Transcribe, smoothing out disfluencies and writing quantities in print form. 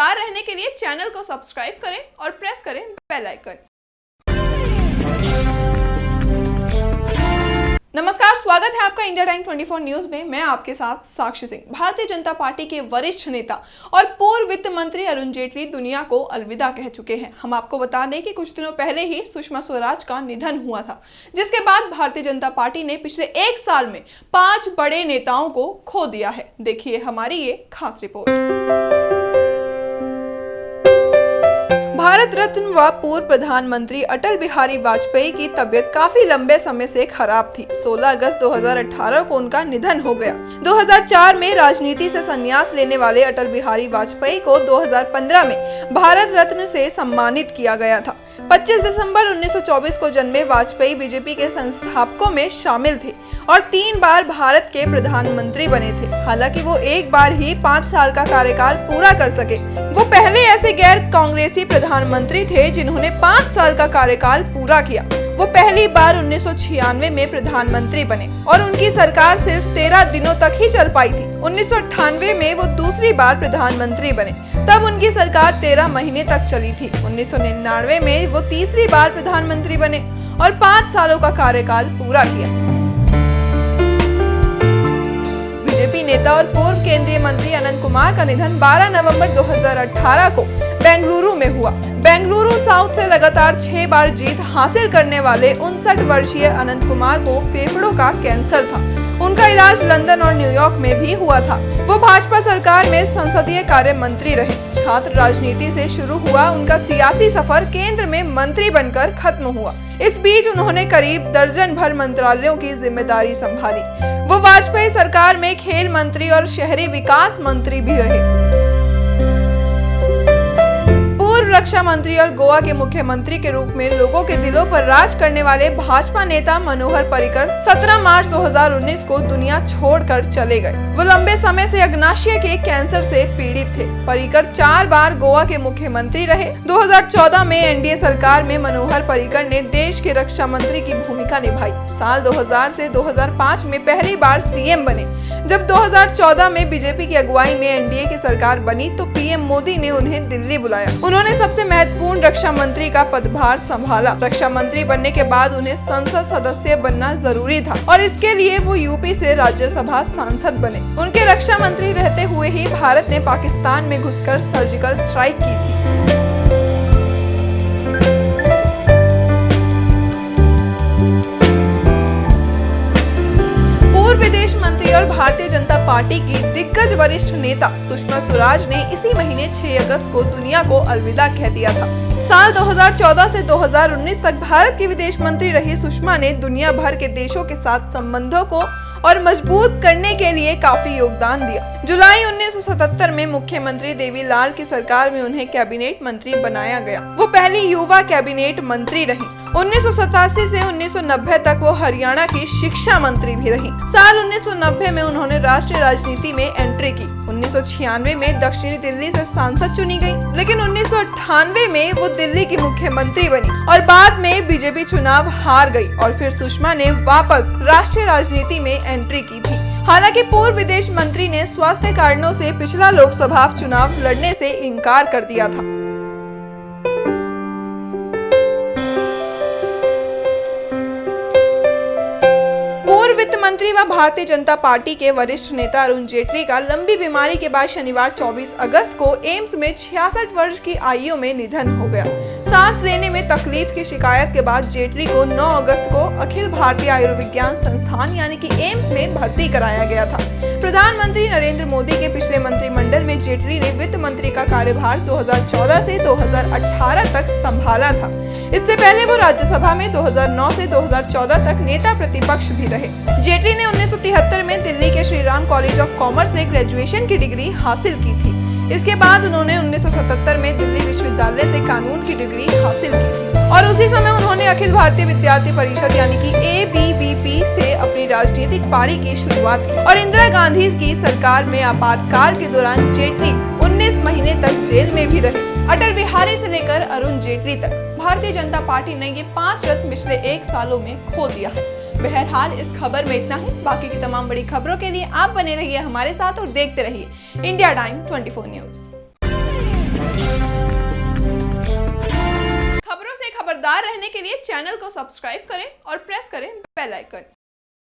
लगातार रहने के लिए चैनल को सब्सक्राइब करें और प्रेस करें बेल आइकन। नमस्कार, स्वागत है आपका इंडिया टाइम 24 न्यूज में। मैं आपके साथ साक्षी सिंह। भारतीय जनता पार्टी के वरिष्ठ नेता और पूर्व वित्त मंत्री अरुण जेटली दुनिया को अलविदा कह चुके हैं। हम आपको बता दें कि कुछ दिनों पहले ही सुषमा स्वराज का निधन हुआ था, जिसके बाद भारतीय जनता पार्टी ने पिछले एक साल में 5 बड़े नेताओं को खो दिया है। देखिए हमारी ये खास रिपोर्ट। भारत रत्न व पूर्व प्रधानमंत्री अटल बिहारी वाजपेयी की तबीयत काफी लंबे समय से खराब थी। 16 अगस्त 2018 को उनका निधन हो गया। 2004 में राजनीति से संन्यास लेने वाले अटल बिहारी वाजपेयी को 2015 में भारत रत्न से सम्मानित किया गया था। 25 दिसंबर 1924 को जन्मे वाजपेयी बीजेपी के संस्थापकों में शामिल थे और 3 बार भारत के प्रधानमंत्री बने थे। हालांकि वो एक बार ही 5 साल का कार्यकाल पूरा कर सके। वो पहले ऐसे गैर कांग्रेसी प्रधानमंत्री थे जिन्होंने 5 साल का कार्यकाल पूरा किया। वो पहली बार 1996 में प्रधानमंत्री बने और उनकी सरकार सिर्फ 13 दिनों तक ही चल पाई थी। 1998 में वो दूसरी बार प्रधानमंत्री बने, तब उनकी सरकार 13 महीने तक चली थी। 1999 में वो तीसरी बार प्रधानमंत्री बने और 5 सालों का कार्यकाल पूरा किया। बीजेपी नेता और पूर्व केंद्रीय मंत्री अनंत कुमार का निधन 12 नवंबर 2018 को बेंगलुरु में हुआ। बेंगलुरु साउथ से लगातार 6 बार जीत हासिल करने वाले 59 वर्षीय अनंत कुमार को फेफड़ों का कैंसर था। उनका इलाज लंदन और न्यूयॉर्क में भी हुआ था। वो भाजपा सरकार में संसदीय कार्य मंत्री रहे। छात्र राजनीति से शुरू हुआ उनका सियासी सफर केंद्र में मंत्री बनकर खत्म हुआ। इस बीच उन्होंने करीब दर्जन भर मंत्रालयों की जिम्मेदारी संभाली। वो वाजपेयी सरकार में खेल मंत्री और शहरी विकास मंत्री भी रहे। रक्षा मंत्री और गोवा के मुख्यमंत्री के रूप में लोगों के दिलों पर राज करने वाले भाजपा नेता मनोहर पर्रिकर 17 मार्च 2019 को दुनिया छोड़कर चले गए। वो लंबे समय से अग्नाशय के कैंसर से पीड़ित थे। पर्रिकर 4 बार गोवा के मुख्यमंत्री रहे। 2014 में एनडीए सरकार में मनोहर पर्रिकर ने देश के रक्षा मंत्री की भूमिका निभाई। साल 2000 से 2005 में पहली बार सीएम बने। जब 2014 में बीजेपी की अगुवाई में एनडीए की सरकार बनी तो पीएम मोदी ने उन्हें दिल्ली बुलाया। उन्होंने सबसे महत्वपूर्ण रक्षा मंत्री का पदभार संभाला। रक्षा मंत्री बनने के बाद उन्हें संसद सदस्य बनना जरूरी था और इसके लिए वो यूपी से राज्यसभा सांसद बने। उनके रक्षा मंत्री रहते हुए ही भारत ने पाकिस्तान में घुसकर सर्जिकल स्ट्राइक की थी। विदेश मंत्री और भारतीय जनता पार्टी की दिग्गज वरिष्ठ नेता सुषमा स्वराज ने इसी महीने 6 अगस्त को दुनिया को अलविदा कह दिया था। साल 2014 से 2019 तक भारत की विदेश मंत्री रही सुषमा ने दुनिया भर के देशों के साथ संबंधों को और मजबूत करने के लिए काफी योगदान दिया। जुलाई 1977 में मुख्यमंत्री देवीलाल की सरकार में उन्हें कैबिनेट मंत्री बनाया गया। वो पहली युवा कैबिनेट मंत्री रही। 1987 से 1990 तक वो हरियाणा की शिक्षा मंत्री भी रही। साल 1990 में उन्होंने राष्ट्रीय राजनीति में एंट्री की। 1996 में दक्षिणी दिल्ली से सांसद चुनी गई, लेकिन 1998 में वो दिल्ली की मुख्यमंत्री बनी और बाद में बीजेपी चुनाव हार गई और फिर सुषमा ने वापस राष्ट्रीय राजनीति में एंट्री की थी। हालांकि पूर्व विदेश मंत्री ने स्वास्थ्य कारणों से पिछला लोकसभा चुनाव लड़ने से इनकार कर दिया था। वित्त मंत्री व भारतीय जनता पार्टी के वरिष्ठ नेता अरुण जेटली का लंबी बीमारी के बाद शनिवार 24 अगस्त को एम्स में 66 वर्ष की आयु में निधन हो गया। सांस लेने में तकलीफ की शिकायत के बाद जेटली को 9 अगस्त को अखिल भारतीय आयुर्विज्ञान संस्थान यानी कि एम्स में भर्ती कराया गया था। प्रधानमंत्री नरेंद्र मोदी के पिछले मंत्रिमंडल में जेटली ने वित्त मंत्री का कार्यभार 2014 से 2018 तक संभाला था। इससे पहले वो राज्यसभा में 2009 से 2014 तक नेता प्रतिपक्ष भी रहे। जेटली ने 1973 में दिल्ली के Shri Ram college of commerce से ग्रेजुएशन की डिग्री हासिल की थी। इसके बाद उन्होंने 1977 में दिल्ली विश्वविद्यालय से कानून की डिग्री हासिल की थी और उसी समय उन्होंने अखिल भारतीय विद्यार्थी परिषद यानी कि ABVP से अपनी राजनीतिक पारी की शुरुआत की और इंदिरा गांधी की सरकार में आपातकाल के दौरान जेटली 19 महीने तक जेल में भी रहे। अटल बिहारी से लेकर अरुण जेटली तक भारतीय जनता पार्टी ने ये 5 रत्न पिछले 1 सालों में खो दिया है। बहरहाल इस खबर में इतना ही। बाकी की तमाम बड़ी खबरों के लिए आप बने रहिए हमारे साथ और देखते रहिए इंडिया टाइम 24 न्यूज। रहने के लिए चैनल को सब्सक्राइब करें और प्रेस करें बेल आइकन।